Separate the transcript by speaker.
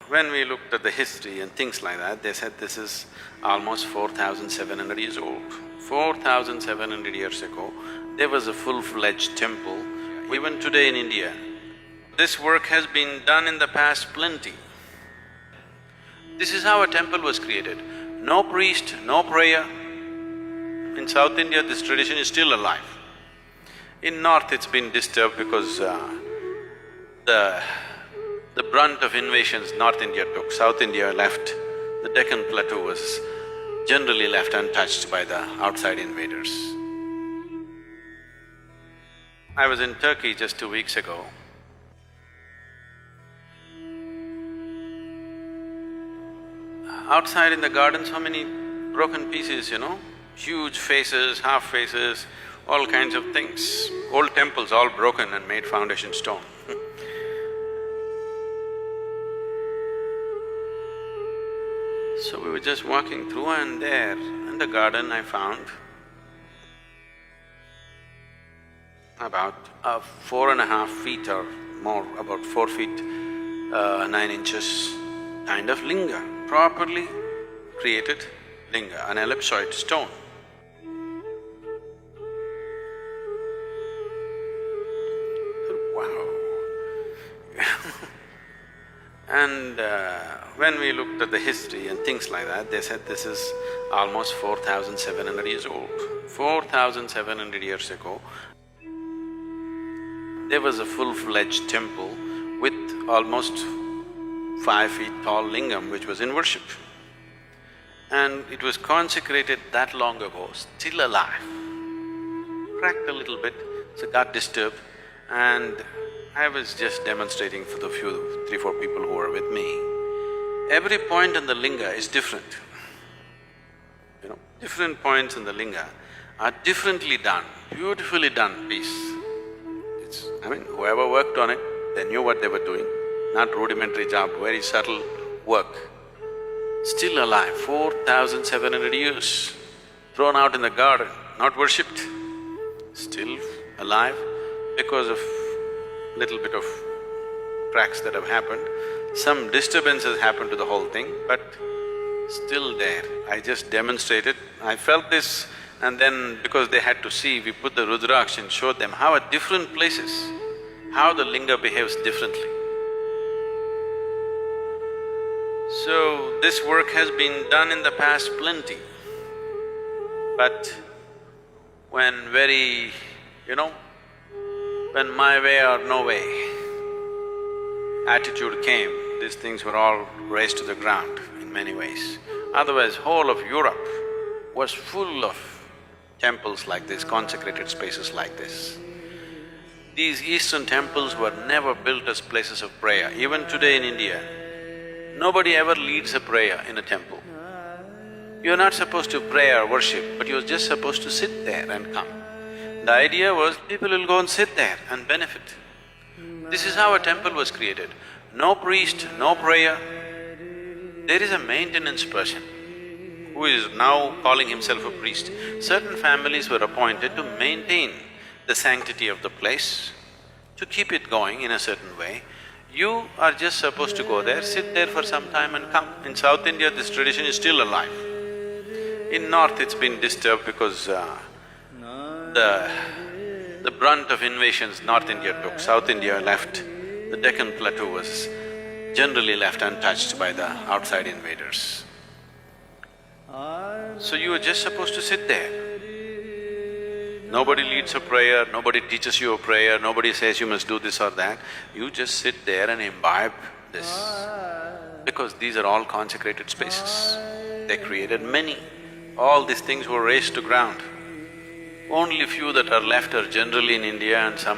Speaker 1: when we looked at the history and things like that, they said this is almost 4,700 years old. 4,700 years ago, there was a full-fledged temple. Even today in India, this work has been done in the past plenty. This is how a temple was created. No priest, no prayer. In South India, this tradition is still alive. In North, it's been disturbed because the brunt of invasions North India took, South India left. The Deccan Plateau was generally left untouched by the outside invaders. I was in Turkey just 2 weeks ago. Outside in the gardens, how many broken pieces, you know? Huge faces, half faces, all kinds of things. Old temples all broken and made foundation stone. So we were just walking through and there in the garden I found about 4.5 feet or more, about 4 feet 9 inches kind of linga, properly created linga, an ellipsoid stone. Wow! And when we looked at the history and things like that, they said this is almost 4,700 years old. 4,700 years ago, there was a full-fledged temple with almost 5 feet tall lingam which was in worship. And it was consecrated that long ago, still alive. Cracked a little bit, so got disturbed, and I was just demonstrating for the few, 3-4 people who were with me. Every point in the linga is different. You know, different points in the linga are differently done, beautifully done piece. I mean, whoever worked on it, they knew what they were doing, not rudimentary job, very subtle work. Still alive, 4,700 years, thrown out in the garden, not worshipped, still alive because of little bit of cracks that have happened. Some disturbances happened to the whole thing, but still there. I just demonstrated, I felt this, and then because they had to see, we put the Rudraksh and showed them how at different places, how the linga behaves differently. So, this work has been done in the past plenty, but when when my way or no way attitude came, these things were all razed to the ground in many ways. Otherwise, whole of Europe was full of temples like this, consecrated spaces like this. These eastern temples were never built as places of prayer. Even today in India, nobody ever leads a prayer in a temple. You're not supposed to pray or worship, but you're just supposed to sit there and come. The idea was people will go and sit there and benefit. This is how a temple was created. No priest, no prayer. There is a maintenance person who is now calling himself a priest. Certain families were appointed to maintain the sanctity of the place, to keep it going in a certain way. You are just supposed to go there, sit there for some time and come. In South India, this tradition is still alive. In North, it's been disturbed because the brunt of invasions North India took, South India left. The Deccan Plateau was generally left untouched by the outside invaders. So you were just supposed to sit there. Nobody leads a prayer, nobody teaches you a prayer, nobody says you must do this or that. You just sit there and imbibe this, because these are all consecrated spaces. They created many. All these things were razed to ground. Only few that are left are generally in India and some